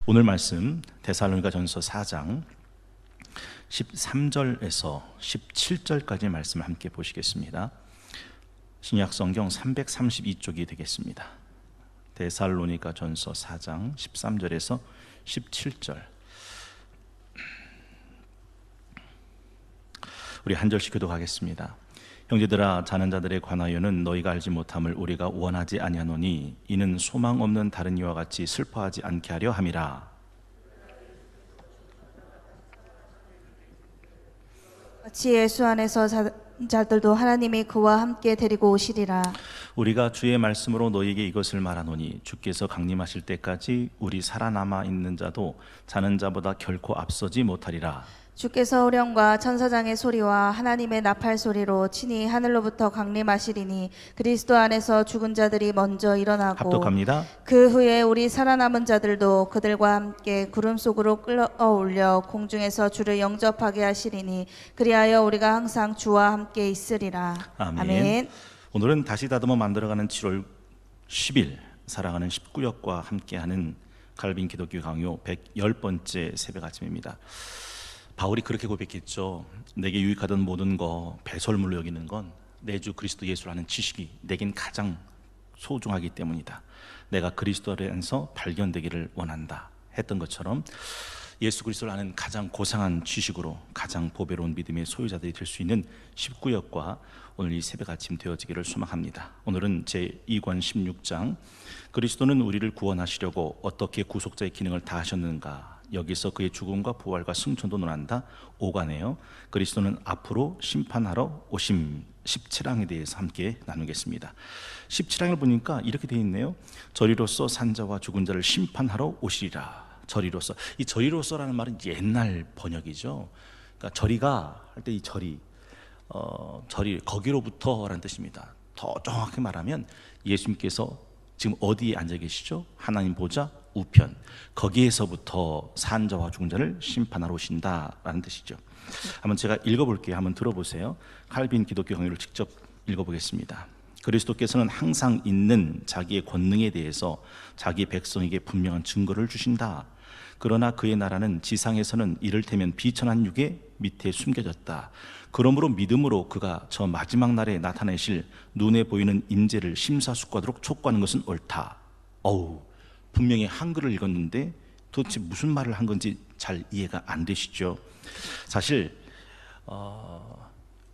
오늘 말씀 데살로니가전서 4장 13절에서 17절까지의 말씀을 함께 보시겠습니다. 신약 성경 332쪽이 되겠습니다. 데살로니가전서 4장 13절에서 17절. 우리 한 절씩 교독하겠습니다. 형제들아, 자는 자들에 관하여는 너희가 알지 못함을 우리가 원하지 아니하노니 이는 소망 없는 다른 이와 같이 슬퍼하지 않게 하려 함이라. 같이 예수 안에서 자들도 하나님이 그와 함께 데리고 오시리라. 우리가 주의 말씀으로 너희에게 이것을 말하노니 주께서 강림하실 때까지 우리 살아남아 있는 자도 자는 자보다 결코 앞서지 못하리라. 주께서 우령과 천사장의 소리와 하나님의 나팔 소리로 친히 하늘로부터 강림하시리니 그리스도 안에서 죽은 자들이 먼저 일어나고 합독합니다. 그 후에 우리 살아남은 자들도 그들과 함께 구름 속으로 끌어올려 공중에서 주를 영접하게 하시리니 그리하여 우리가 항상 주와 함께 있으리라. 아멘. 오늘은 다시 다듬어 만들어가는 7월 10일 사랑하는 19역과 함께하는 갈빈 기독교 강요 110번째 새벽 아침입니다. 바울이 그렇게 고백했죠. 내게 유익하던 모든 거 배설물로 여기는 건 내 주 그리스도 예수라는 지식이 내겐 가장 소중하기 때문이다. 내가 그리스도 안에서 발견되기를 원한다 했던 것처럼 예수 그리스도를 아는 가장 고상한 지식으로 가장 보배로운 믿음의 소유자들이 될 수 있는 19역과 오늘 이 새벽 아침 되어지기를 소망합니다. 오늘은 제2권 16장 그리스도는 우리를 구원하시려고 어떻게 구속자의 기능을 다하셨는가, 여기서 그의 죽음과 부활과 승천도 논한다. 5관에요. 그리스도는 앞으로 심판하러 오심 17항에 대해서 함께 나누겠습니다. 17항을 보니까 이렇게 되어 있네요. 저리로서 산자와 죽은 자를 심판하러 오시리라. 저리로서, 이 저리로서라는 말은 옛날 번역이죠. 그러니까 저리가 할 때 이 저리 거기로부터라는 뜻입니다. 더 정확히 말하면 예수님께서 지금 어디에 앉아 계시죠? 하나님 보좌 우편, 거기에서부터 산자와 죽은 자를 심판하러 오신다라는 뜻이죠. 한번 제가 읽어볼게요. 한번 들어보세요. 칼빈 기독교 강요를 직접 읽어보겠습니다. 그리스도께서는 항상 있는 자기의 권능에 대해서 자기 백성에게 분명한 증거를 주신다. 그러나 그의 나라는 지상에서는 이를테면 비천한 육에 밑에 숨겨졌다. 그러므로 믿음으로 그가 저 마지막 날에 나타내실 눈에 보이는 임재를 심사숙고하도록 촉구하는 것은 옳다. 분명히 한글을 읽었는데 도대체 무슨 말을 한 건지 잘 이해가 안 되시죠? 사실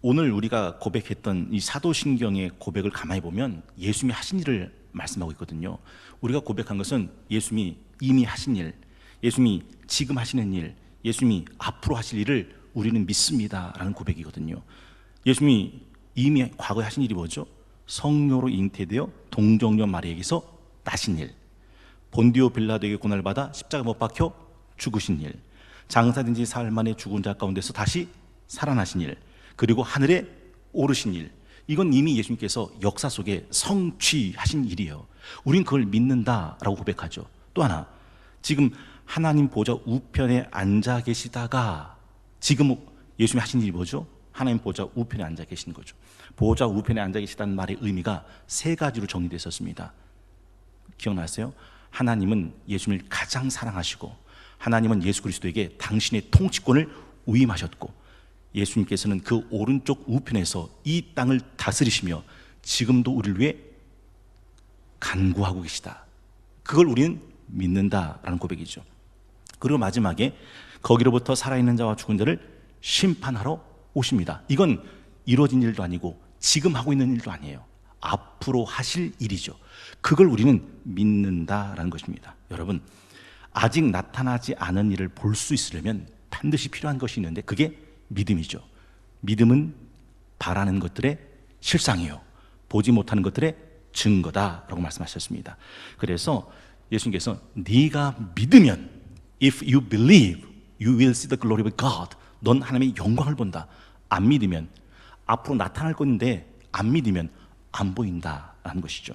오늘 우리가 고백했던 이 사도신경의 고백을 가만히 보면 예수님이 하신 일을 말씀하고 있거든요. 우리가 고백한 것은 예수님이 이미 하신 일, 예수님이 지금 하시는 일, 예수님이 앞으로 하실 일을 우리는 믿습니다라는 고백이거든요. 예수님이 이미 과거에 하신 일이 뭐죠? 성녀로 잉태되어 동정녀 마리아에게서 나신 일, 본디오 빌라도에게 고난받아 십자가 못 박혀 죽으신 일, 장사된 지 사흘 만에 죽은 자 가운데서 다시 살아나신 일, 그리고 하늘에 오르신 일, 이건 이미 예수님께서 역사 속에 성취하신 일이에요. 우린 그걸 믿는다라고 고백하죠. 또 하나, 지금 하나님 보좌 우편에 앉아 계시다가 지금 예수님이 하신 일이 뭐죠? 하나님 보좌 우편에 앉아 계신 거죠. 보좌 우편에 앉아 계시다는 말의 의미가 세 가지로 정리됐었습니다. 기억나세요? 하나님은 예수님을 가장 사랑하시고, 하나님은 예수 그리스도에게 당신의 통치권을 위임하셨고, 예수님께서는 그 오른쪽 우편에서 이 땅을 다스리시며 지금도 우리를 위해 간구하고 계시다. 그걸 우리는 믿는다라는 고백이죠. 그리고 마지막에 거기로부터 살아있는 자와 죽은 자를 심판하러 오십니다. 이건 이루어진 일도 아니고 지금 하고 있는 일도 아니에요. 앞으로 하실 일이죠. 그걸 우리는 믿는다라는 것입니다. 여러분, 아직 나타나지 않은 일을 볼 수 있으려면 반드시 필요한 것이 있는데 그게 믿음이죠. 믿음은 바라는 것들의 실상이요, 보지 못하는 것들의 증거다라고 말씀하셨습니다. 그래서 예수님께서 네가 믿으면, if you believe, you will see the glory of God. 넌 하나님의 영광을 본다. 안 믿으면, 앞으로 나타날 건데 안 믿으면 안 보인다라는 것이죠.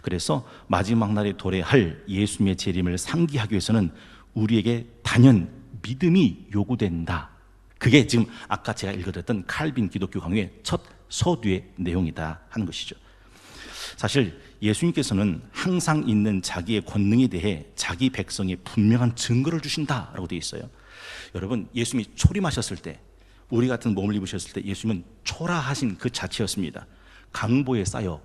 그래서 마지막 날에 도래할 예수님의 재림을 상기하기 위해서는 우리에게 단연 믿음이 요구된다. 그게 지금 아까 제가 읽어드렸던 칼빈 기독교 강요의 첫 서두의 내용이다 하는 것이죠. 사실 예수님께서는 항상 있는 자기의 권능에 대해 자기 백성에 분명한 증거를 주신다라고 되어 있어요. 여러분, 예수님이 초림하셨을 때, 우리 같은 몸을 입으셨을 때 예수님은 초라하신 그 자체였습니다. 강보에 쌓여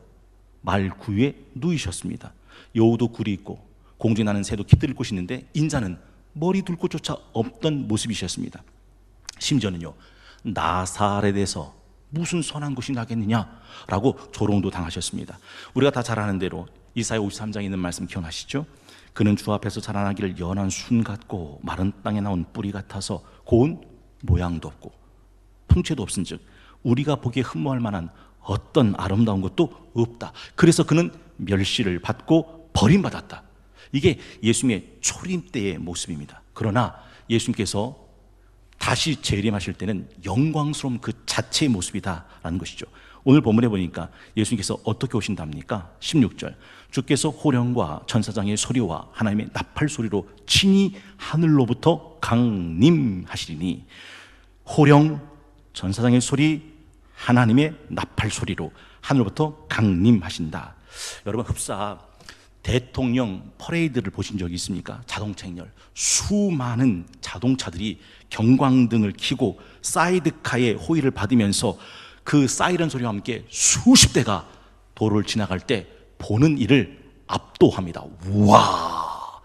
말구유에 누이셨습니다. 여우도 굴이 있고 공중에 나는 새도 깃들일 곳이 있는데 인자는 머리 둘 곳조차 없던 모습이셨습니다. 심지어는요, 나사렛에서 무슨 선한 것이 나겠느냐라고 조롱도 당하셨습니다. 우리가 다 잘 아는 대로 이사야 53장에 있는 말씀 기억나시죠? 그는 주 앞에서 자라나기를 연한 순 같고 마른 땅에 나온 뿌리 같아서 고운 모양도 없고 풍채도 없은즉 우리가 보기에 흠모할 만한 어떤 아름다운 것도 없다. 그래서 그는 멸시를 받고 버림받았다. 이게 예수님의 초림 때의 모습입니다. 그러나 예수님께서 다시 재림하실 때는 영광스러운 그 자체의 모습이다라는 것이죠. 오늘 본문에 보니까 예수님께서 어떻게 오신답니까? 16절, 주께서 호령과 천사장의 소리와 하나님의 나팔 소리로 친히 하늘로부터 강림하시리니, 호령, 천사장의 소리, 하나님의 나팔 소리로 하늘로부터 강림하신다. 여러분, 흡사 대통령 퍼레이드를 보신 적이 있습니까? 자동차 행렬, 수많은 자동차들이 경광등을 켜고 사이드카의 호의를 받으면서 그 사이렌 소리와 함께 수십 대가 도로를 지나갈 때 보는 이를 압도합니다. 우와,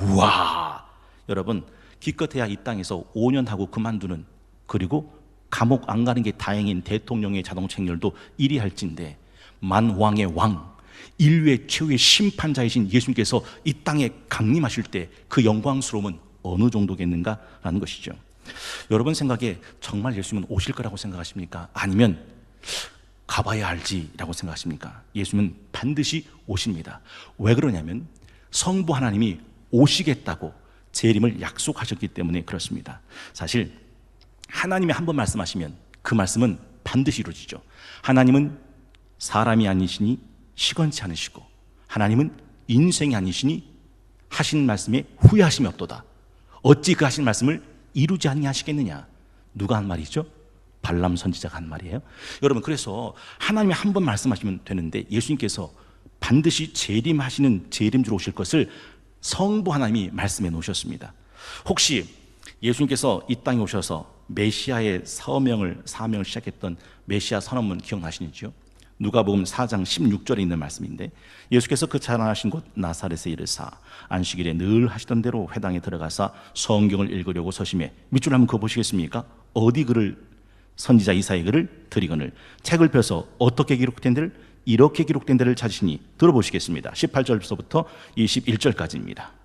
우와. 여러분, 기껏해야 이 땅에서 5년 하고 그만두는, 그리고 감옥 안 가는 게 다행인 대통령의 자동차 행렬도 이리 할진데, 만왕의 왕, 인류의 최후의 심판자이신 예수님께서 이 땅에 강림하실 때 그 영광스러움은 어느 정도겠는가라는 것이죠. 여러분 생각에 정말 예수님은 오실 거라고 생각하십니까? 아니면 가봐야 알지라고 생각하십니까? 예수님은 반드시 오십니다. 왜 그러냐면 성부 하나님이 오시겠다고 재림을 약속하셨기 때문에 그렇습니다. 사실 하나님이 한 번 말씀하시면 그 말씀은 반드시 이루어지죠. 하나님은 사람이 아니시니 시건치 않으시고, 하나님은 인생이 아니시니 하신 말씀에 후회하심이 없도다. 어찌 그 하신 말씀을 이루지 아니하시겠느냐. 누가 한 말이죠? 발람 선지자가 한 말이에요. 여러분, 그래서 하나님이 한 번 말씀하시면 되는데 예수님께서 반드시 재림하시는 재림주로 오실 것을 성부 하나님이 말씀해 놓으셨습니다. 혹시 예수님께서 이 땅에 오셔서 메시아의 사명을 시작했던 메시아 선언문 기억나시는지요? 누가복음 4장 16절에 있는 말씀인데, 예수께서 그 자라나신 곳 나사렛에 이르사 안식일에 늘 하시던 대로 회당에 들어가사 성경을 읽으려고 서심해. 밑줄 한번 그어 보시겠습니까? 어디 글을, 선지자 이사야의 글을 들이거늘 책을 펴서 어떻게 기록된 데를, 이렇게 기록된 데를 찾으시니. 들어보시겠습니다. 18절부터 21절까지입니다.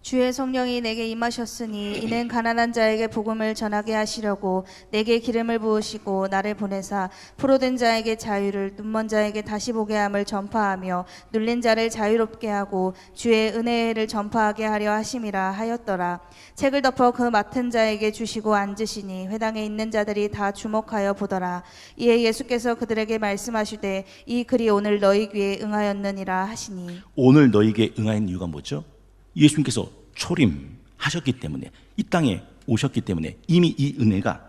주의 성령이 내게 임하셨으니 이는 가난한 자에게 복음을 전하게 하시려고 내게 기름을 부으시고 나를 보내사 포로된 자에게 자유를, 눈먼 자에게 다시 보게 함을 전파하며 눌린 자를 자유롭게 하고 주의 은혜를 전파하게 하려 하심이라 하였더라. 책을 덮어 그 맡은 자에게 주시고 앉으시니 회당에 있는 자들이 다 주목하여 보더라. 이에 예수께서 그들에게 말씀하시되 이 글이 오늘 너희 귀에 응하였느니라 하시니. 오늘 너희에게 응하인 이유가 뭐죠? 예수님께서 초림하셨기 때문에, 이 땅에 오셨기 때문에 이미 이 은혜가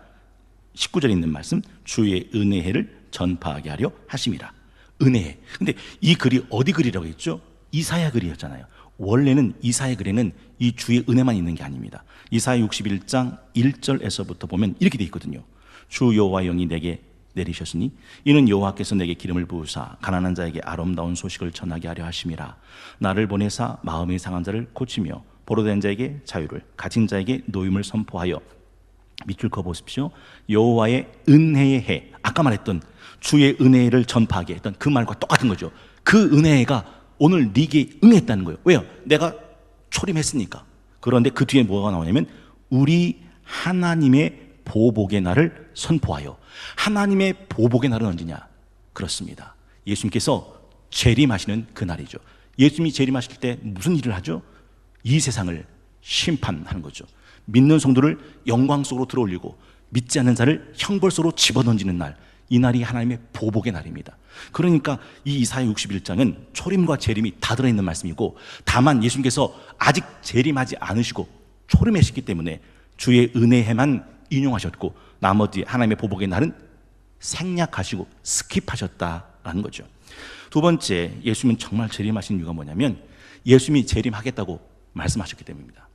19절에 있는 말씀, 주의 은혜를 전파하게 하려 하심이라. 은혜. 근데 이 글이 어디 글이라고 했죠? 이사야 글이었잖아요. 원래는 이사야 글에는 이 주의 은혜만 있는 게 아닙니다. 이사야 61장 1절에서부터 보면 이렇게 돼 있거든요. 주 여호와 영이 내게 내리셨으니 이는 여호와께서 내게 기름을 부으사 가난한 자에게 아름다운 소식을 전하게 하려 하심이라. 나를 보내사 마음이 상한 자를 고치며 포로된 자에게 자유를, 갇힌 자에게 노임을 선포하여. 밑줄 그어 보십시오. 여호와의 은혜의 해, 아까 말했던 주의 은혜를 전파하게 했던 그 말과 똑같은 거죠. 그 은혜가 오늘 네게 응했다는 거예요. 왜요? 내가 초림했으니까. 그런데 그 뒤에 뭐가 나오냐면 우리 하나님의 보복의 날을 선포하여. 하나님의 보복의 날은 언제냐? 그렇습니다. 예수님께서 재림하시는 그 날이죠. 예수님이 재림하실 때 무슨 일을 하죠? 이 세상을 심판하는 거죠. 믿는 성도를 영광 속으로 들어올리고 믿지 않는 자를 형벌 속으로 집어던지는 날, 이 날이 하나님의 보복의 날입니다. 그러니까 이 이사야 61장은 초림과 재림이 다 들어있는 말씀이고, 다만 예수님께서 아직 재림하지 않으시고 초림하셨기 때문에 주의 은혜에만 인용하셨고 나머지 하나님의 보복의 날은 생략하시고 스킵하셨다라는 거죠. 두 번째, 예수님은 정말 재림하신 이유가 뭐냐면 예수님이 재림하겠다고 말씀하셨기 때문입니다.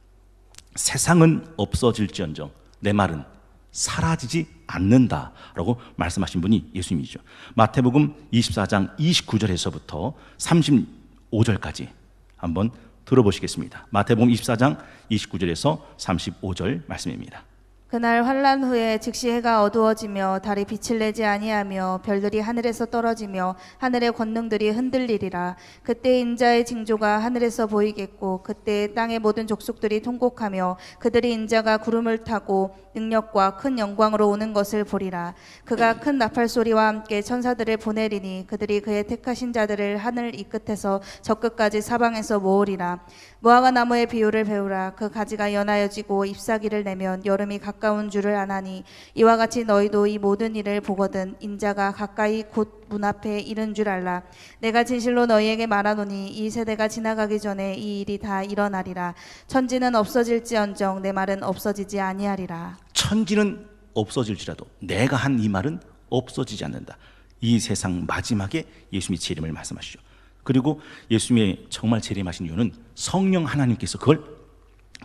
세상은 없어질지언정 내 말은 사라지지 않는다라고 말씀하신 분이 예수님이죠. 마태복음 24장 29절에서부터 35절까지 한번 들어보시겠습니다. 마태복음 24장 29절에서 35절 말씀입니다. 그날 환란 후에 즉시 해가 어두워지며 달이 빛을 내지 아니하며 별들이 하늘에서 떨어지며 하늘의 권능들이 흔들리리라. 그때 인자의 징조가 하늘에서 보이겠고 그때 땅의 모든 족속들이 통곡하며 그들이 인자가 구름을 타고 능력과 큰 영광으로 오는 것을 보리라. 그가 큰 나팔 소리와 함께 천사들을 보내리니 그들이 그의 택하신 자들을 하늘 이 끝에서 저 끝까지 사방에서 모으리라. 무화과 나무의 비유를 배우라. 그 가지가 연하여지고 잎사귀를 내면 여름이 가까운 줄을 아나니 이와 같이 너희도 이 모든 일을 보거든 인자가 가까이 곧 문 앞에 이른 줄 알라. 내가 진실로 너희에게 말하노니 이 세대가 지나가기 전에 이 일이 다 일어나리라. 천지는 없어질지언정 내 말은 없어지지 아니하리라. 천지는 없어질지라도 내가 한 이 말은 없어지지 않는다. 이 세상 마지막에 예수님이 재림을 말씀하시죠. 그리고 예수님의 정말 재림하신 이유는 성령 하나님께서 그걸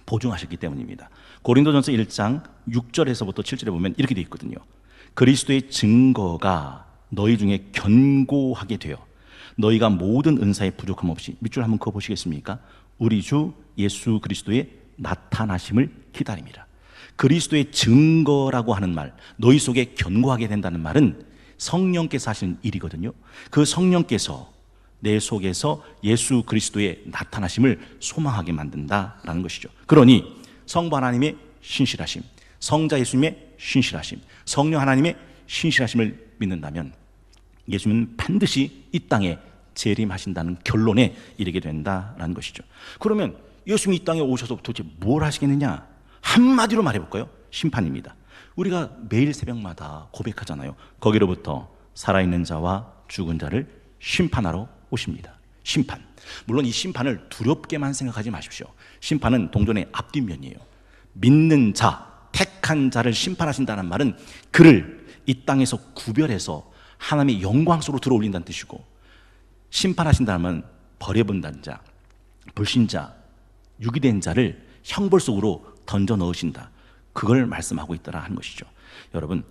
보증하셨기 때문입니다. 고린도전서 1장 6절에서부터 7절에 보면 이렇게 되어 있거든요. 그리스도의 증거가 너희 중에 견고하게 되어 너희가 모든 은사에 부족함 없이 밑줄 한번 그어 보시겠습니까? 우리 주 예수 그리스도의 나타나심을 기다립니다. 그리스도의 증거라고 하는 말, 너희 속에 견고하게 된다는 말은 성령께서 하시는 일이거든요. 그 성령께서 내 속에서 예수 그리스도의 나타나심을 소망하게 만든다라는 것이죠. 그러니 성부 하나님의 신실하심, 성자 예수님의 신실하심, 성령 하나님의 신실하심을 믿는다면 예수님은 반드시 이 땅에 재림하신다는 결론에 이르게 된다라는 것이죠. 그러면 예수님이 이 땅에 오셔서 도대체 뭘 하시겠느냐? 한마디로 말해볼까요? 심판입니다. 우리가 매일 새벽마다 고백하잖아요. 거기로부터 살아있는 자와 죽은 자를 심판하러 오십니다. 심판. 물론 이 심판을 두렵게만 생각하지 마십시오. 심판은 동전의 앞뒷면이에요. 믿는 자, 택한 자를 심판하신다는 말은 그를 이 땅에서 구별해서 하나님의 영광 속으로 들어올린다는 뜻이고, 심판하신다는 말은 버려본다는 자, 불신자, 유기된 자를 형벌 속으로 던져 넣으신다. 그걸 말씀하고 있더라 하는 것이죠. 여러분,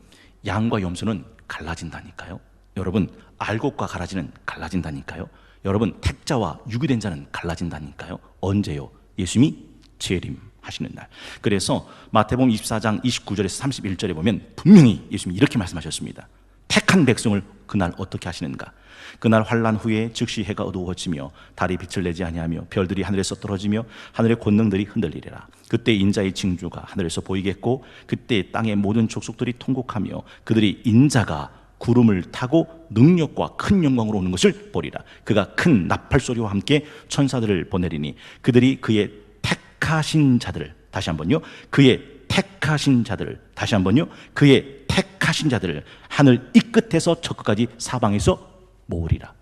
양과 염소는 갈라진다니까요. 여러분, 알곡과 가라지는 갈라진다니까요. 여러분, 택자와 유기된 자는 갈라진다니까요. 언제요? 예수님이 재림하시는 날. 그래서 마태복음 24장 29절에서 31절에 보면 분명히 예수님이 이렇게 말씀하셨습니다. 택한 백성을 그날 어떻게 하시는가? 그날 환란 후에 즉시 해가 어두워지며 달이 빛을 내지 아니하며 별들이 하늘에서 떨어지며 하늘의 권능들이 흔들리리라. 그때 인자의 징조가 하늘에서 보이겠고 그때 땅의 모든 족속들이 통곡하며 그들이 인자가 구름을 타고 능력과 큰 영광으로 오는 것을 보리라. 그가 큰 나팔 소리와 함께 천사들을 보내리니 그들이 그의 택하신 자들을, 다시 한번요, 그의 택하신 자들을, 다시 한번요, 그의 택하신 자들을 하늘 이 끝에서 저 끝까지 사방에서 모으리라.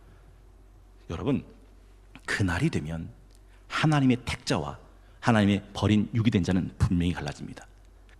여러분, 그날이 되면 하나님의 택자와 하나님의 버린 유기된 자는 분명히 갈라집니다.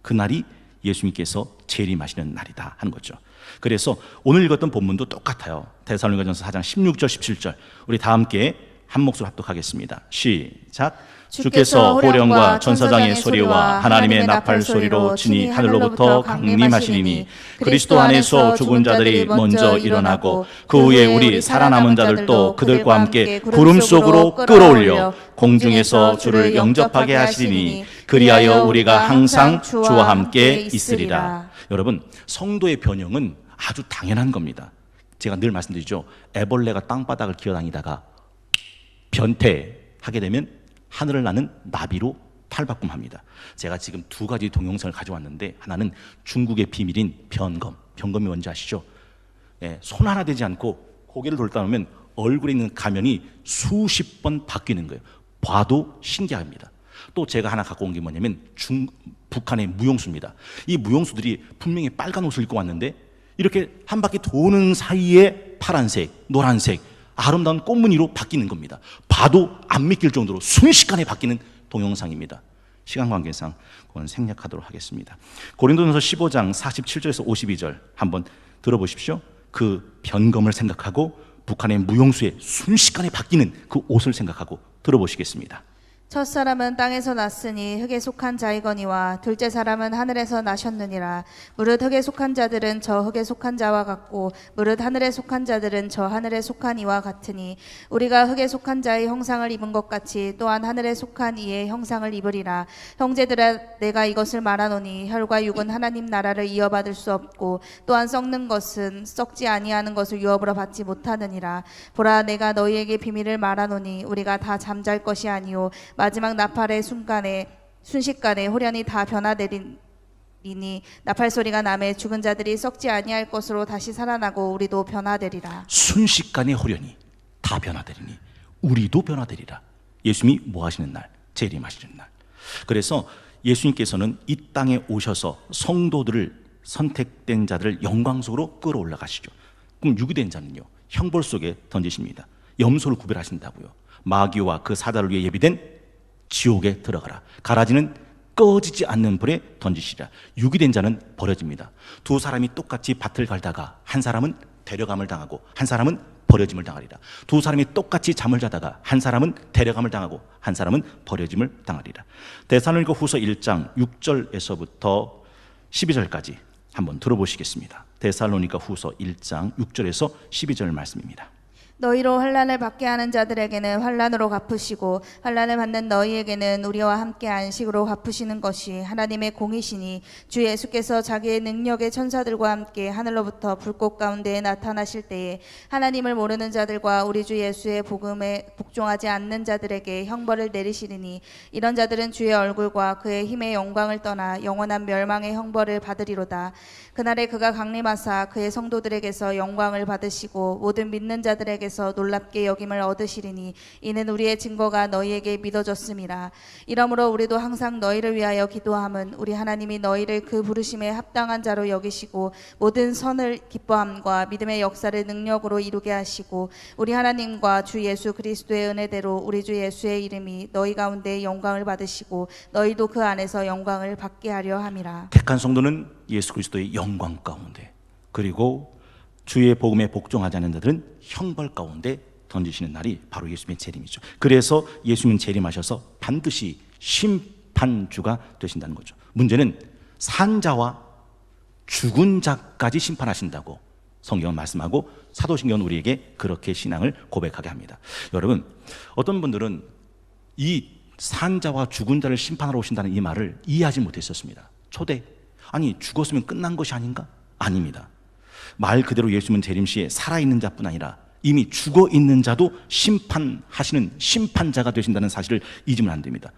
그날이 예수님께서 재림하시는 날이다 하는 거죠. 그래서 오늘 읽었던 본문도 똑같아요. 데살로니가전서 4장 16절 17절 우리 다 함께 한 목소리 합독하겠습니다. 시작. 주께서 호령과 천사장의 소리와 하나님의 나팔 소리로 친히 하늘로부터 강림하시리니 그리스도 안에서 죽은 자들이 먼저 일어나고 그 후에 우리 살아남은 자들도 그들과 함께 구름 속으로 끌어올려 공중에서 주를 영접하게 하시리니 그리하여 우리가 항상 주와 함께 있으리라. 여러분, 성도의 변형은 아주 당연한 겁니다. 제가 늘 말씀드리죠. 애벌레가 땅바닥을 기어다니다가 변태하게 되면 하늘을 나는 나비로 탈바꿈합니다. 제가 지금 두 가지 동영상을 가져왔는데 하나는 중국의 비밀인 변검. 변검이 뭔지 아시죠? 손 하나 되지 않고 고개를 돌다 보면 얼굴에 있는 가면이 수십 번 바뀌는 거예요. 봐도 신기합니다. 또 제가 하나 갖고 온 게 뭐냐면 북한의 무용수입니다. 이 무용수들이 분명히 빨간 옷을 입고 왔는데 이렇게 한 바퀴 도는 사이에 파란색, 노란색, 아름다운 꽃무늬로 바뀌는 겁니다. 봐도 안 믿길 정도로 순식간에 바뀌는 동영상입니다. 시간 관계상 그건 생략하도록 하겠습니다. 고린도전서 15장 47절에서 52절 한번 들어보십시오. 그 변검을 생각하고 북한의 무용수의 순식간에 바뀌는 그 옷을 생각하고 들어보시겠습니다. 첫 사람은 땅에서 났으니 흙에 속한 자이거니와 둘째 사람은 하늘에서 나셨느니라. 무릇 흙에 속한 자들은 저 흙에 속한 자와 같고 무릇 하늘에 속한 자들은 저 하늘에 속한 이와 같으니 우리가 흙에 속한 자의 형상을 입은 것 같이 또한 하늘에 속한 이의 형상을 입으리라. 형제들아 내가 이것을 말하노니 혈과 육은 하나님 나라를 이어받을 수 없고 또한 썩는 것은 썩지 아니하는 것을 유업으로 받지 못하느니라. 보라 내가 너희에게 비밀을 말하노니 우리가 다 잠잘 것이 아니요 마지막 나팔의 순식간에 호련히 다 변화되리니 나팔 소리가 나매 죽은 자들이 썩지 아니할 것으로 다시 살아나고 우리도 변화되리라. 순식간에 호련히 다 변화되리니 우리도 변화되리라. 예수님이 뭐 하시는 날? 재림하시는 날. 그래서 예수님께서는 이 땅에 오셔서 성도들을, 선택된 자들을 영광 속으로 끌어올라가시죠. 그럼 유기된 자는요, 형벌 속에 던지십니다. 염소를 구별하신다고요. 마귀와 그 사단을 위해 예비된 지옥에 들어가라. 가라지는 꺼지지 않는 불에 던지시라. 유기된 자는 버려집니다. 두 사람이 똑같이 밭을 갈다가 한 사람은 데려감을 당하고 한 사람은 버려짐을 당하리라. 두 사람이 똑같이 잠을 자다가 한 사람은 데려감을 당하고 한 사람은 버려짐을 당하리라. 데살로니가 후서 1장 6절에서부터 12절까지 한번 들어보시겠습니다. 데살로니가 후서 1장 6절에서 12절 말씀입니다. 너희로 환난을 받게 하는 자들에게는 환난으로 갚으시고 환난을 받는 너희에게는 우리와 함께 안식으로 갚으시는 것이 하나님의 공이시니 주 예수께서 자기의 능력의 천사들과 함께 하늘로부터 불꽃 가운데에 나타나실 때에 하나님을 모르는 자들과 우리 주 예수의 복음에 복종하지 않는 자들에게 형벌을 내리시리니 이런 자들은 주의 얼굴과 그의 힘의 영광을 떠나 영원한 멸망의 형벌을 받으리로다. 그날에 그가 강림하사 그의 성도들에게서 영광을 받으시고 모든 믿는 자들에게서 놀랍게 여김을 얻으시리니 이는 우리의 증거가 너희에게 믿어졌음이라. 이러므로 우리도 항상 너희를 위하여 기도함은 우리 하나님이 너희를 그 부르심에 합당한 자로 여기시고 모든 선을 기뻐함과 믿음의 역사를 능력으로 이루게 하시고 우리 하나님과 주 예수 그리스도의 은혜대로 우리 주 예수의 이름이 너희 가운데 영광을 받으시고 너희도 그 안에서 영광을 받게 하려 함이라. 택한 성도는 예수 그리스도의 영광 가운데, 그리고 주의 복음에 복종하지 않는 자들은 형벌 가운데 던지시는 날이 바로 예수님의 재림이죠. 그래서 예수님은 재림하셔서 반드시 심판주가 되신다는 거죠. 문제는 산자와 죽은 자까지 심판하신다고 성경은 말씀하고 사도신경은 우리에게 그렇게 신앙을 고백하게 합니다. 여러분, 어떤 분들은 이 산자와 죽은 자를 심판하러 오신다는 이 말을 이해하지 못했었습니다. 초대, 아니 죽었으면 끝난 것이 아닌가? 아닙니다. 말 그대로 예수님은 재림 시에 살아있는 자뿐 아니라 이미 죽어있는 자도 심판하시는 심판자가 되신다는 사실을 잊으면 안 됩니다.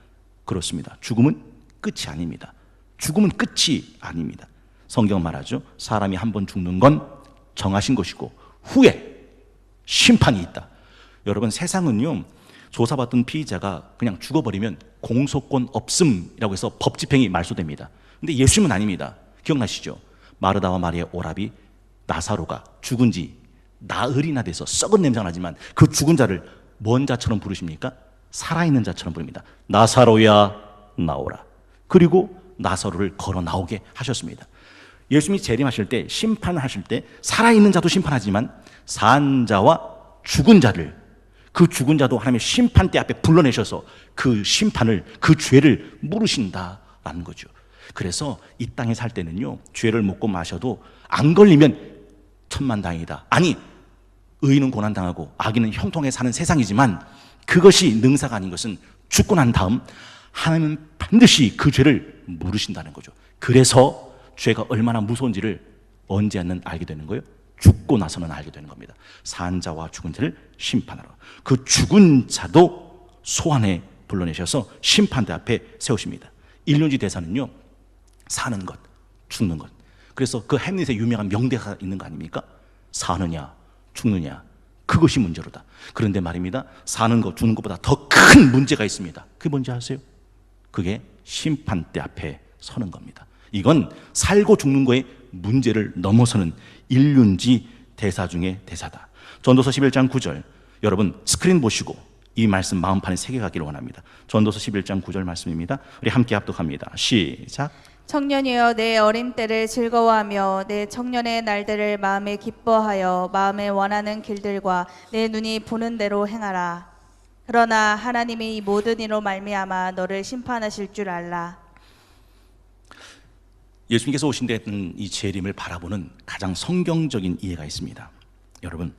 그렇습니다. 죽음은 끝이 아닙니다. 죽음은 끝이 아닙니다. 성경은 말하죠. 사람이 한 번 죽는 건 정하신 것이고 후에 심판이 있다. 여러분, 세상은요, 조사받던 피의자가 그냥 죽어버리면 공소권 없음이라고 해서 법 집행이 말소됩니다. 근데 예수님은 아닙니다. 기억나시죠? 마르다와 마리아의 오라비 나사로가 죽은 지 나흘이나 돼서 썩은 냄새가 나지만 그 죽은 자를 뭔 자처럼 부르십니까? 살아있는 자처럼 부릅니다. 나사로야 나오라. 그리고 나사로를 걸어 나오게 하셨습니다. 예수님이 재림하실 때, 심판하실 때 살아있는 자도 심판하지만 산 자와 죽은 자를, 그 죽은 자도 하나님의 심판대 앞에 불러내셔서 그 심판을, 그 죄를 물으신다라는 거죠. 그래서 이 땅에 살 때는요, 죄를 먹고 마셔도 안 걸리면 천만다행이다. 아니, 의인은 고난당하고 악인은 형통하게 사는 세상이지만 그것이 능사가 아닌 것은 죽고 난 다음 하나님은 반드시 그 죄를 물으신다는 거죠. 그래서 죄가 얼마나 무서운지를 언제는 알게 되는 거예요? 죽고 나서는 알게 되는 겁니다. 산 자와 죽은 자를 심판하러, 그 죽은 자도 소환해 불러내셔서 심판대 앞에 세우십니다. 일륜지 대사는요, 사는 것, 죽는 것. 그래서 그 햄릿의 유명한 명대가 있는 거 아닙니까? 사느냐 죽느냐, 그것이 문제로다. 그런데 말입니다, 사는 것 죽는 것보다 더 큰 문제가 있습니다. 그게 뭔지 아세요? 그게 심판대 앞에 서는 겁니다. 이건 살고 죽는 거의 문제를 넘어서는 일륜지 대사 중에 대사다. 전도서 11장 9절, 여러분 스크린 보시고 이 말씀 마음판에 새겨가기를 원합니다. 전도서 11장 9절 말씀입니다. 우리 함께 합독합니다. 시작. 청년이여 내 어린 때를 즐거워하며 내 청년의 날들을 마음에 기뻐하여 마음에 원하는 길들과 내 눈이 보는 대로 행하라. 그러나 하나님이 이 모든 이로 말미암아 너를 심판하실 줄 알라. 예수님께서 오신 데 이 재림을 바라보는 가장 성경적인 이해가 있습니다. 여러분,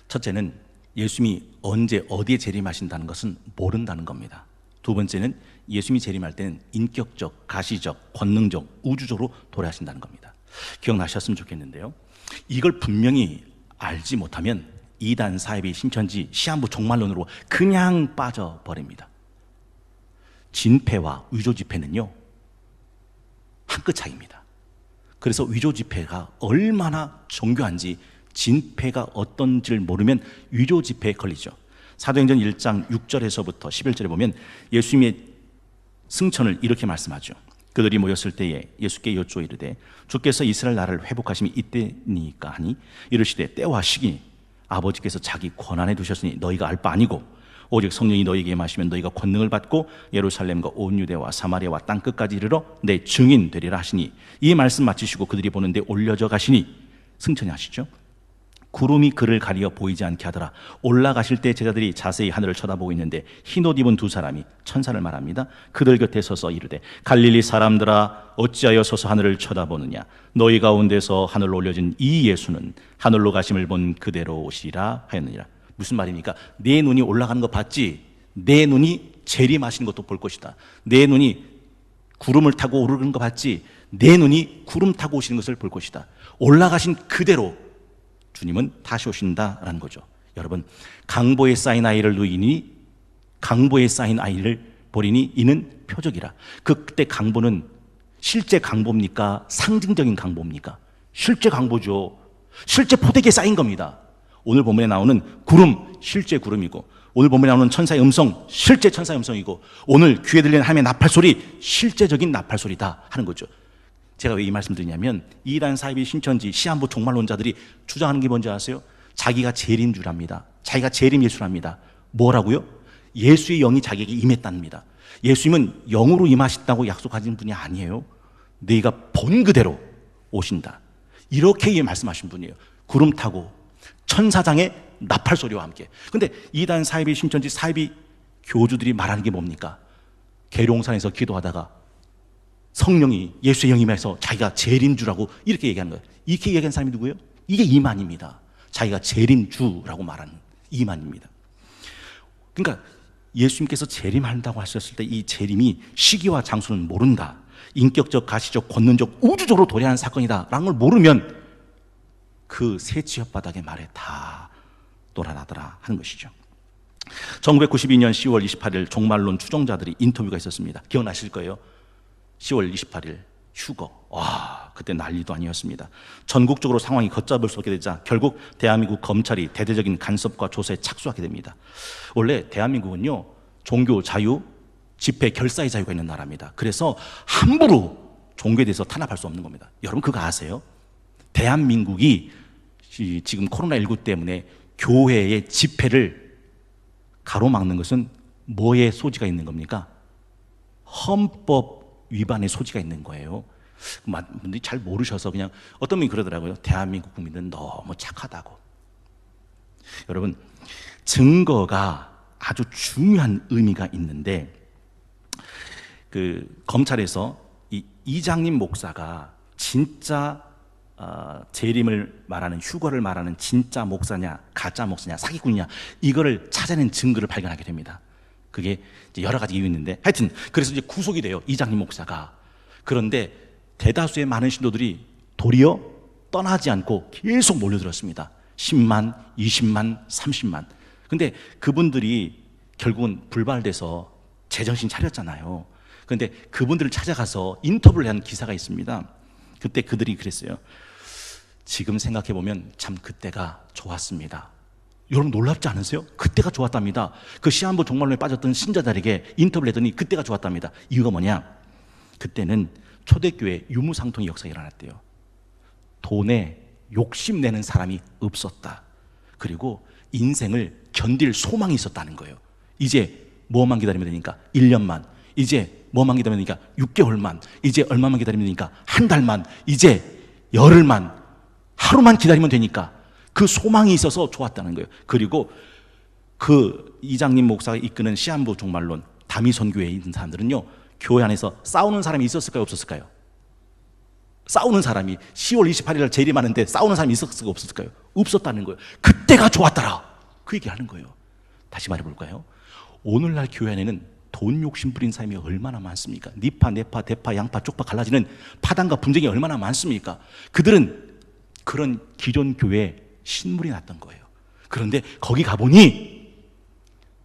첫째는 예수님이 언제 어디에 재림하신다는 것은 모른다는 겁니다. 두 번째는 예수님이 재림할 때는 인격적, 가시적, 권능적, 우주적으로 도래하신다는 겁니다. 기억나셨으면 좋겠는데요, 이걸 분명히 알지 못하면 이단, 사이비, 신천지, 시한부 종말론으로 그냥 빠져버립니다. 진패와 위조 지패는요 한 끗 차이입니다. 그래서 위조 지패가 얼마나 정교한지 진패가 어떤지를 모르면 위조 지패에 걸리죠. 사도행전 1장 6절에서부터 11절에 보면 예수님의 승천을 이렇게 말씀하죠. 그들이 모였을 때에 예수께 여쭈어 이르되 주께서 이스라엘 나라를 회복하심이 이때니까 하니 이르시되 때와 시기 아버지께서 자기 권한에 두셨으니 너희가 알 바 아니고 오직 성령이 너희에게 임하시면 너희가 권능을 받고 예루살렘과 온 유대와 사마리아와 땅끝까지 이르러 내 증인 되리라 하시니, 이 말씀 마치시고 그들이 보는데 올려져 가시니, 승천이 하시죠. 구름이 그를 가리어 보이지 않게 하더라. 올라가실 때 제자들이 자세히 하늘을 쳐다보고 있는데 흰옷 입은 두 사람이 천사를 말합니다. 그들 곁에 서서 이르되 갈릴리 사람들아 어찌하여 서서 하늘을 쳐다보느냐. 너희 가운데서 하늘로 올려진 이 예수는 하늘로 가심을 본 그대로 오시리라 하였느니라. 무슨 말입니까? 내 눈이 올라가는 거 봤지? 내 눈이 재림하시는 것도 볼 것이다. 내 눈이 구름을 타고 오르는 거 봤지? 내 눈이 구름 타고 오시는 것을 볼 것이다. 올라가신 그대로 주님은 다시 오신다라는 거죠. 여러분, 강보에 쌓인 아이를 누이니 강보에 쌓인 아이를 보리니 이는 표적이라. 그때 강보는 실제 강보입니까? 상징적인 강보입니까? 실제 강보죠. 실제 포대기에 쌓인 겁니다. 오늘 본문에 나오는 구름, 실제 구름이고, 오늘 본문에 나오는 천사의 음성, 실제 천사의 음성이고, 오늘 귀에 들리는 하나님의 나팔소리, 실제적인 나팔소리다 하는 거죠. 제가 왜 이 말씀 드리냐면, 이단, 사이비, 신천지, 시한부 종말론자들이 주장하는 게 뭔지 아세요? 자기가 재림 주랍니다. 자기가 재림 예수랍니다. 뭐라고요? 예수의 영이 자기에게 임했답니다. 예수님은 영으로 임하셨다고 약속하신 분이 아니에요. 너희가 본 그대로 오신다. 이렇게 말씀하신 분이에요. 구름 타고 천사장의 나팔 소리와 함께. 근데 이단, 사이비, 신천지, 사이비 교주들이 말하는 게 뭡니까? 계룡산에서 기도하다가 성령이 예수의 영이 임해서 자기가 재림주라고 이렇게 얘기하는 거예요. 이렇게 얘기하는 사람이 누구예요? 이게 이만입니다. 자기가 재림주라고 말하는 이만입니다. 그러니까 예수님께서 재림한다고 하셨을 때 이 재림이 시기와 장소는 모른다. 인격적, 가시적, 권능적, 우주적으로 도래하는 사건이다라는 걸 모르면 그 새 지역바닥의 말에 다 놀아나더라 하는 것이죠. 1992년 10월 28일 종말론 추종자들이 인터뷰가 있었습니다. 기억나실 거예요. 10월 28일 휴거. 와, 그때 난리도 아니었습니다. 전국적으로 상황이 걷잡을 수 없게 되자 결국 대한민국 검찰이 대대적인 간섭과 조사에 착수하게 됩니다. 원래 대한민국은요, 종교 자유, 집회 결사의 자유가 있는 나라입니다. 그래서 함부로 종교에 대해서 탄압할 수 없는 겁니다. 여러분 그거 아세요? 대한민국이 지금 코로나19 때문에 교회의 집회를 가로막는 것은 뭐에 소지가 있는 겁니까? 헌법 위반의 소지가 있는 거예요. 많은 분들이 잘 모르셔서 그냥 어떤 분이 그러더라고요. 대한민국 국민들은 너무 착하다고. 여러분, 증거가 아주 중요한 의미가 있는데, 그 검찰에서 이 이장님 목사가 진짜 재림을 말하는, 휴거를 말하는 진짜 목사냐 가짜 목사냐 사기꾼이냐, 이거를 찾아낸 증거를 발견하게 됩니다. 그게 이제 여러 가지 이유 있는데, 하여튼 그래서 이제 구속이 돼요, 이장님 목사가. 그런데 대다수의 많은 신도들이 도리어 떠나지 않고 계속 몰려들었습니다. 10만, 20만, 30만. 근데 그분들이 결국은 불발돼서 제정신 차렸잖아요. 그런데 그분들을 찾아가서 인터뷰를 한 기사가 있습니다. 그때 그들이 그랬어요. 지금 생각해보면 참 그때가 좋았습니다. 여러분 놀랍지 않으세요? 그때가 좋았답니다. 그 시한부 종말론에 빠졌던 신자들에게 인터뷰를 했더니 그때가 좋았답니다. 이유가 뭐냐? 그때는 초대교회 유무상통의 역사가 일어났대요. 돈에 욕심내는 사람이 없었다. 그리고 인생을 견딜 소망이 있었다는 거예요. 이제 뭐만 기다리면 되니까 1년만 이제 뭐만 기다리면 되니까 6개월만, 이제 얼마만 기다리면 되니까 한 달만, 이제 열흘만, 하루만 기다리면 되니까 그 소망이 있어서 좋았다는 거예요. 그리고 그 이장님 목사가 이끄는 시한부 종말론 다미선교회에 있는 사람들은요, 교회 안에서 싸우는 사람이 있었을까요, 없었을까요? 싸우는 사람이 10월 28일 날 재림하는데 싸우는 사람이 있었을까요, 없었을까요? 없었다는 거예요. 그때가 좋았더라, 그 얘기를 하는 거예요. 다시 말해볼까요? 오늘날 교회 안에는 돈 욕심 부린 사람이 얼마나 많습니까? 니파, 네파, 대파, 양파, 쪽파 갈라지는 파당과 분쟁이 얼마나 많습니까? 그들은 그런 기존 교회에 신물이 났던 거예요. 그런데 거기 가보니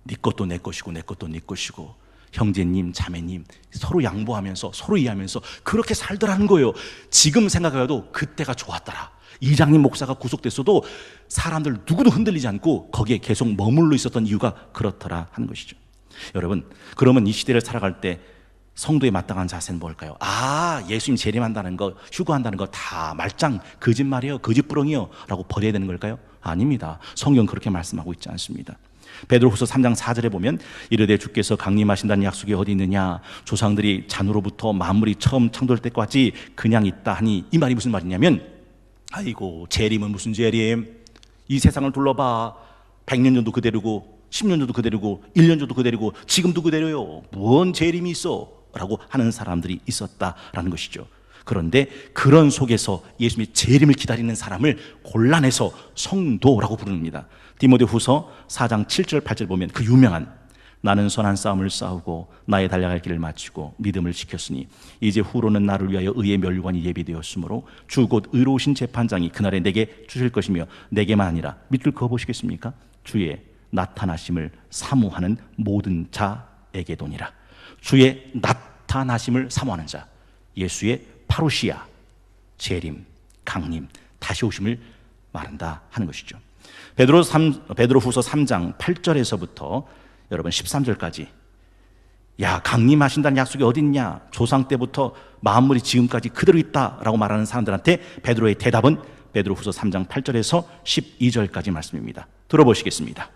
네 것도 내 것이고 내 것도 네 것이고, 형제님 자매님 서로 양보하면서 서로 이해하면서 그렇게 살더라는 거예요. 지금 생각해도 그때가 좋았더라. 이장님 목사가 구속됐어도 사람들 누구도 흔들리지 않고 거기에 계속 머물러 있었던 이유가 그렇더라 하는 것이죠. 여러분, 그러면 이 시대를 살아갈 때 성도의 마땅한 자세는 뭘까요? 예수님 재림한다는 거, 휴거한다는 거 다 말짱 거짓말이에요, 거짓부렁이요 라고 버려야 되는 걸까요? 아닙니다. 성경 그렇게 말씀하고 있지 않습니다. 베드로후서 3장 4절에 보면 이르되 주께서 강림하신다는 약속이 어디 있느냐, 조상들이 잔으로부터 만물이 처음 창조될 때까지 그냥 있다 하니, 이 말이 무슨 말이냐면, 아이고 재림은 무슨 재림, 이 세상을 둘러봐, 100년 전도 그대로고 10년 전도 그대로고 1년 전도 그대로고 지금도 그대로요, 뭔 재림이 있어 라고 하는 사람들이 있었다라는 것이죠. 그런데 그런 속에서 예수님의 재림을 기다리는 사람을 골라내서 성도라고 부릅니다. 디모데후서 4장 7절 8절 보면 그 유명한 나는 선한 싸움을 싸우고 나의 달려갈 길을 마치고 믿음을 지켰으니 이제 후로는 나를 위하여 의의 면류관이 예비되었으므로 주 곧 의로우신 재판장이 그날에 내게 주실 것이며 내게만 아니라 믿을 거 보시겠습니까? 주의 나타나심을 사모하는 모든 자에게도니라. 주의 나타나심을 사모하는 자, 예수의 파루시아, 재림, 강림, 다시 오심을 말한다 하는 것이죠. 베드로후서 3장 8절에서부터 여러분 13절까지, 야 강림하신다는 약속이 어딨냐, 조상 때부터 만물이 지금까지 그대로 있다라고 말하는 사람들한테 베드로의 대답은 베드로후서 3장 8절에서 12절까지 말씀입니다. 들어보시겠습니다.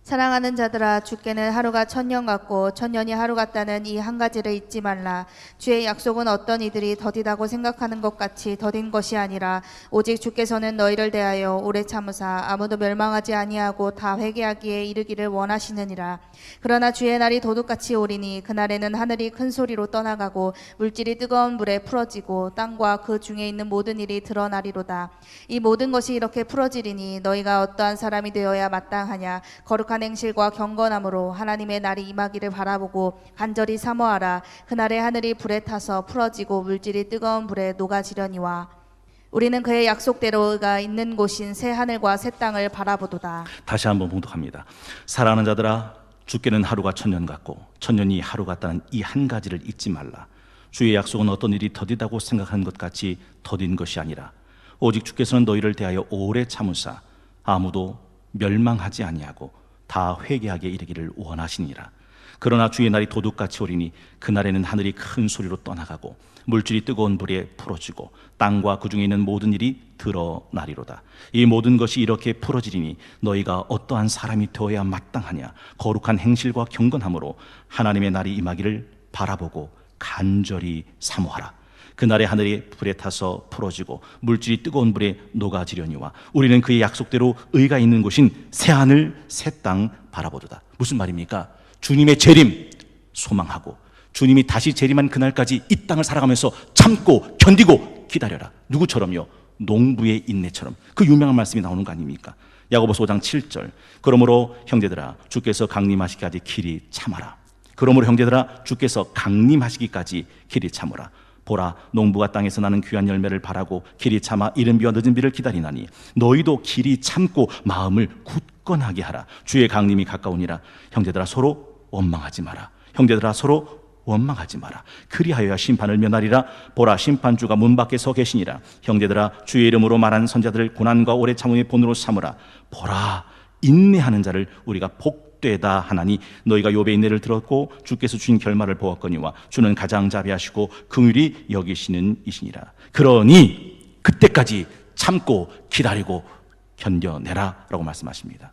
사랑하는 자들아, 주께는 하루가 1000년 같고 1000년이 하루 같다는 이 한 가지를 잊지 말라. 주의 약속은 어떤 이들이 더디다고 생각하는 것 같이 더딘 것이 아니라 오직 주께서는 너희를 대하여 오래 참으사 아무도 멸망하지 아니하고 다 회개하기에 이르기를 원하시느니라. 그러나 주의 날이 도둑같이 오리니 그날에는 하늘이 큰 소리로 떠나가고 물질이 뜨거운 불에 풀어지고 땅과 그 중에 있는 모든 일이 드러나리로다. 이 모든 것이 이렇게 풀어지리니 너희가 어떠한 사람이 되어야 마땅하냐, 거룩한 행실과 경건함으로 하나님의 날이 임하기를 바라보고 간절히 사모하라. 그날에 하늘이 불에 타서 풀어지고 물질이 뜨거운 불에 녹아지려니와 우리는 그의 약속대로가 있는 곳인 새 하늘과 새 땅을 바라보도다. 다시 한번 봉독합니다. 사랑하는 자들아, 주께는 하루가 1000년 같고 1000년이 하루 같다는 이 한 가지를 잊지 말라. 주의 약속은 어떤 일이 더디다고 생각하는 것 같이 더딘 것이 아니라 오직 주께서는 너희를 대하여 오래 참으사 아무도 멸망하지 아니하고 다 회개하게 이르기를 원하시니라. 그러나 주의 날이 도둑같이 오리니 그날에는 하늘이 큰 소리로 떠나가고 물질이 뜨거운 불에 풀어지고 땅과 그 중에 있는 모든 일이 드러나리로다. 이 모든 것이 이렇게 풀어지리니 너희가 어떠한 사람이 되어야 마땅하냐, 거룩한 행실과 경건함으로 하나님의 날이 임하기를 바라보고 간절히 사모하라. 그날에 하늘이 불에 타서 풀어지고 물질이 뜨거운 불에 녹아지려니와 우리는 그의 약속대로 의가 있는 곳인 새하늘 새 땅 바라보도다. 무슨 말입니까? 주님의 재림 소망하고 주님이 다시 재림한 그날까지 이 땅을 살아가면서 참고 견디고 기다려라. 누구처럼요? 농부의 인내처럼. 그 유명한 말씀이 나오는 거 아닙니까? 야고보서 5장 7절. 그러므로 형제들아, 주께서 강림하시기까지 길이 참아라. 그러므로 형제들아, 주께서 강림하시기까지 길이 참으라. 보라, 농부가 땅에서 나는 귀한 열매를 바라고 길이 참아 이른 비와 늦은 비를 기다리나니 너희도 길이 참고 마음을 굳건하게 하라. 주의 강림이 가까우니라. 형제들아, 서로 원망하지 마라. 형제들아, 서로 원망하지 마라. 그리하여야 심판을 면하리라. 보라, 심판주가 문 밖에 서 계시니라. 형제들아, 주의 이름으로 말한 선자들을 고난과 오래 참음의 본으로 삼으라. 보라, 인내하는 자를 우리가 복되다 하나니 너희가 욥의 인내를 들었고 주께서 주신 결말을 보았거니와 주는 가장 자비하시고 긍휼히 여기시는 이시니라. 그러니 그때까지 참고 기다리고 견뎌내라 라고 말씀하십니다.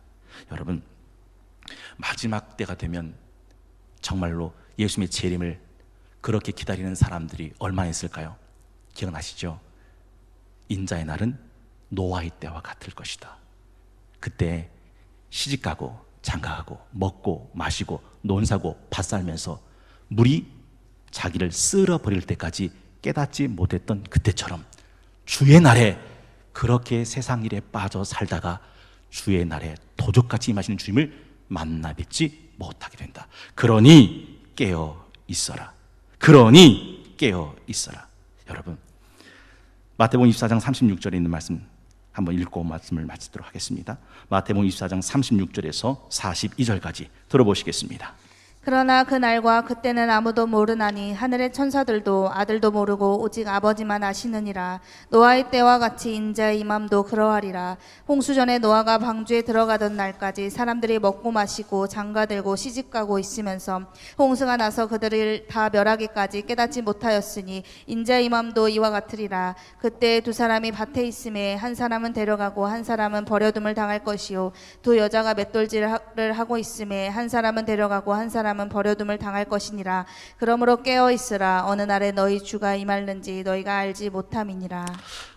여러분, 마지막 때가 되면 정말로 예수님의 재림을 그렇게 기다리는 사람들이 얼마나 있을까요? 기억나시죠? 인자의 날은 노아의 때와 같을 것이다. 그때 시집가고 장가가고 먹고 마시고 논사고 밭 살면서 물이 자기를 쓸어버릴 때까지 깨닫지 못했던 그때처럼 주의 날에 그렇게 세상 일에 빠져 살다가 주의 날에 도적같이 임하시는 주님을 만나 뵙지 못하게 된다. 그러니 깨어 있어라. 그러니 깨어 있어라. 여러분, 마태복음 24장 36절에 있는 말씀 한번 읽고 말씀을 마치도록 하겠습니다. 마태복음 24장 36절에서 42절까지 들어보시겠습니다. 그러나 그날과 그때는 아무도 모르나니 하늘의 천사들도 아들도 모르고 오직 아버지만 아시느니라. 노아의 때와 같이 인자의 임함도 그러하리라. 홍수 전에 노아가 방주에 들어가던 날까지 사람들이 먹고 마시고 장가들고 시집가고 있으면서 홍수가 나서 그들을 다 멸하기까지 깨닫지 못하였으니 인자의 임함도 이와 같으리라. 그때 두 사람이 밭에 있음에 한 사람은 데려가고 한 사람은 버려둠을 당할 것이요 두 여자가 맷돌질을 하고 있음에 한 사람은 데려가고 한 사람은 버려둠을 당할 것이니라. 그러므로 깨어 있으라. 어느 날에 너희 주가 임할는지 너희가 알지 못함이니라.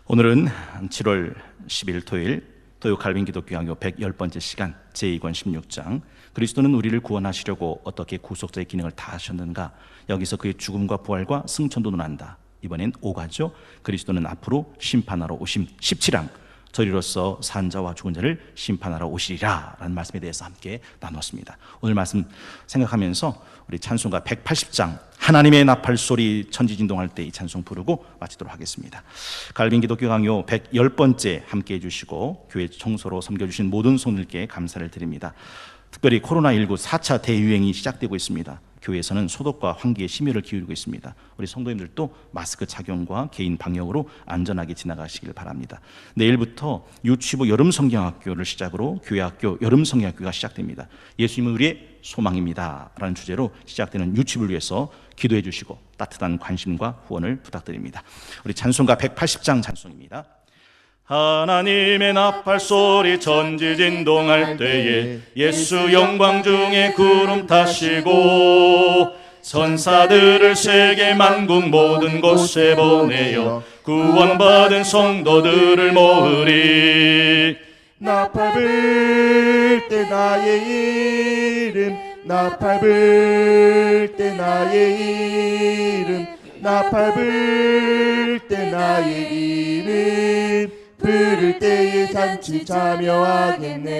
오늘은 7월 10일 토요일 도요 갈빈 기독교 강요 110번째 시간 제2권 16장 그리스도는 우리를 구원하시려고 어떻게 구속자의 기능을 다하셨는가, 여기서 그의 죽음과 부활과 승천도 논한다. 이번엔 5가죠. 그리스도는 앞으로 심판하러 오심 17항 저리로서 산자와 죽은 자를 심판하러 오시리라 라는 말씀에 대해서 함께 나눴습니다. 오늘 말씀 생각하면서 우리 찬송가 180장 하나님의 나팔소리 천지진동할 때 이 찬송 부르고 마치도록 하겠습니다. 갈빈 기독교 강요 110번째 함께 해주시고 교회 청소로 섬겨주신 모든 손들께 감사를 드립니다. 특별히 코로나19 4차 대유행이 시작되고 있습니다. 교회에서는 소독과 환기에 심혈을 기울이고 있습니다. 우리 성도님들도 마스크 착용과 개인 방역으로 안전하게 지나가시길 바랍니다. 내일부터 유치부 여름성경학교를 시작으로 교회학교 여름성경학교가 시작됩니다. 예수님은 우리의 소망입니다 라는 주제로 시작되는 유치부를 위해서 기도해 주시고 따뜻한 관심과 후원을 부탁드립니다. 우리 찬송가 180장 찬송입니다. 하나님의 나팔소리 천지진동할 때에 예수 영광 중에 구름 타시고 천사들을 세계 만국 모든 곳에 보내어 구원받은 성도들을 모으리. 나팔 불 때 나의 이름, 나팔 불 때 나의 이름, 나팔 불 때 나의 이름, 부를 때에 잔치 참여하겠네.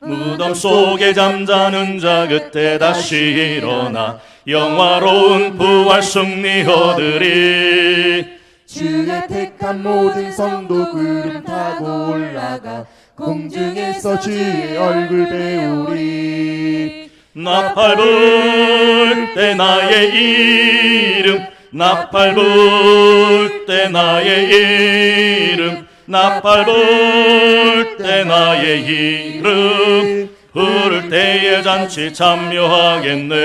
무덤 속에 잠자는 자 그때 다시 일어나 영화로운 부활 승리 얻으리. 주의 택한 모든 성도 구름 타고 올라가 공중에서 주의 얼굴 배우리. 나팔 불 때 나의 이름, 나팔 불 때 나의 이름, 나팔 불 때 나의 이름, 부를 때에 잔치 참여하겠네.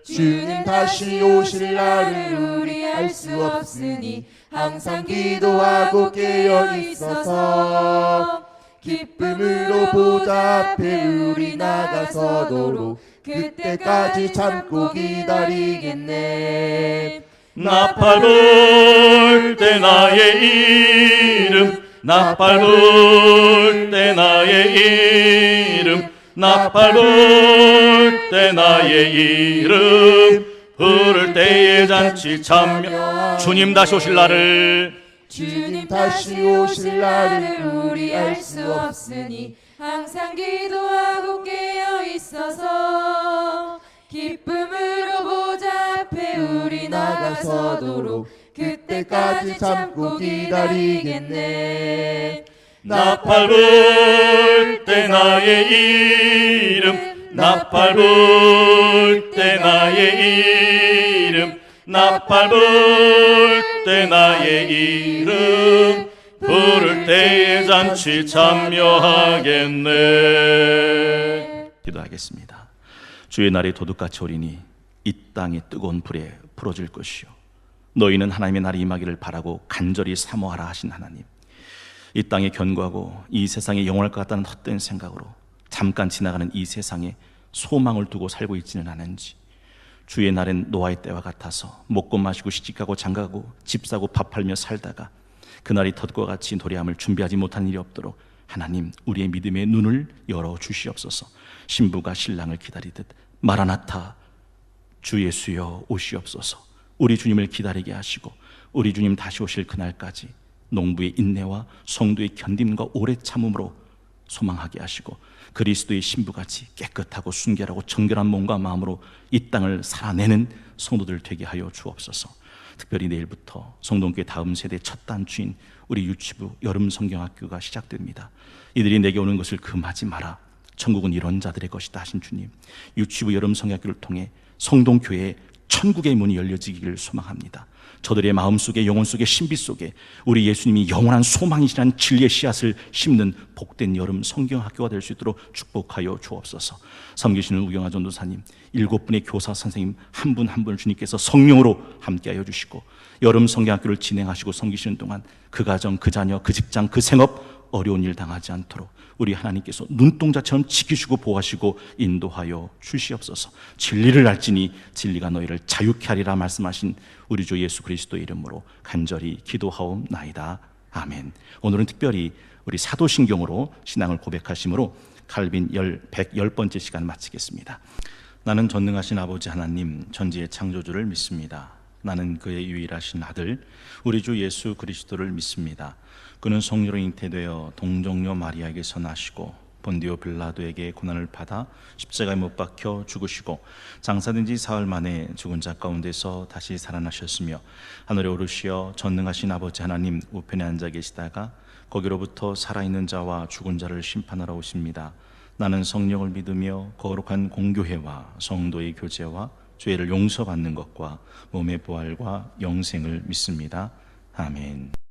주님 다시 오실 날을 우리 알 수 없으니 항상 기도하고 깨어 있어서 기쁨으로 보좌 앞에 우리 나가서도록 그때까지 참고 기다리겠네. 나팔 불 때 나의 이름, 나팔 불 때 나의 이름, 나팔 불 때 나의 이름, 부를 때에 잔치 참여. 주님 다시 오실 날을, 주님 다시 오실 날을 우리 알 수 없으니 항상 기도하고 깨어 있어서 기쁨으로 보좌 앞에 우리 나가서도록 그때까지 참고 기다리겠네. 나팔 불 때 나의 이름, 나팔 불 때 나의 이름, 나팔 불 때 나의 이름, 부를 때에 잔치 참여하겠네. 기도하겠습니다. 주의 날이 도둑같이 오리니 이 땅이 뜨거운 불에 불어질 것이요 너희는 하나님의 날이 임하기를 바라고 간절히 사모하라 하신 하나님, 이 땅에 견고하고 이 세상에 영원할 것 같다는 헛된 생각으로 잠깐 지나가는 이 세상에 소망을 두고 살고 있지는 않은지 주의 날엔 노아의 때와 같아서 먹고 마시고 시집가고 장가가고 집 사고 밥 팔며 살다가 그날이 덫과 같이 노래함을 준비하지 못한 일이 없도록 하나님 우리의 믿음의 눈을 열어 주시옵소서. 신부가 신랑을 기다리듯 마라나타 주 예수여 오시옵소서. 우리 주님을 기다리게 하시고 우리 주님 다시 오실 그날까지 농부의 인내와 성도의 견딤과 오래 참음으로 소망하게 하시고 그리스도의 신부같이 깨끗하고 순결하고 정결한 몸과 마음으로 이 땅을 살아내는 성도들 되게 하여 주옵소서. 특별히 내일부터 성동교회 다음 세대 첫 단추인 우리 유치부 여름 성경학교가 시작됩니다. 이들이 내게 오는 것을 금하지 마라. 천국은 이런 자들의 것이다 하신 주님, 유치부 여름 성경학교를 통해 성동교회에 천국의 문이 열려지기를 소망합니다. 저들의 마음속에 영혼 속에 신비 속에 우리 예수님이 영원한 소망이시라는 진리의 씨앗을 심는 복된 여름 성경학교가 될 수 있도록 축복하여 주옵소서. 섬기시는 우경아 전도사님, 7분의 교사 선생님 한 분 한 분을 주님께서 성령으로 함께하여 주시고 여름 성경학교를 진행하시고 섬기시는 동안 그 가정, 그 자녀, 그 직장, 그 생업 어려운 일 당하지 않도록 우리 하나님께서 눈동자처럼 지키시고 보호하시고 인도하여 주시옵소서. 진리를 알지니 진리가 너희를 자유케 하리라 말씀하신 우리 주 예수 그리스도의 이름으로 간절히 기도하옵나이다. 아멘. 오늘은 특별히 우리 사도신경으로 신앙을 고백하심으로 칼빈 110번째 시간 마치겠습니다. 나는 전능하신 아버지 하나님 전지의 창조주를 믿습니다. 나는 그의 유일하신 아들 우리 주 예수 그리스도를 믿습니다. 그는 성령으로 잉태되어 동정녀 마리아에게서 나시고 본디오 빌라도에게 고난을 받아 십자가에 못 박혀 죽으시고 장사된 지 사흘 만에 죽은 자 가운데서 다시 살아나셨으며 하늘에 오르시어 전능하신 아버지 하나님 우편에 앉아 계시다가 거기로부터 살아있는 자와 죽은 자를 심판하러 오십니다. 나는 성령을 믿으며 거룩한 공교회와 성도의 교제와 죄를 용서받는 것과 몸의 부활과 영생을 믿습니다. 아멘.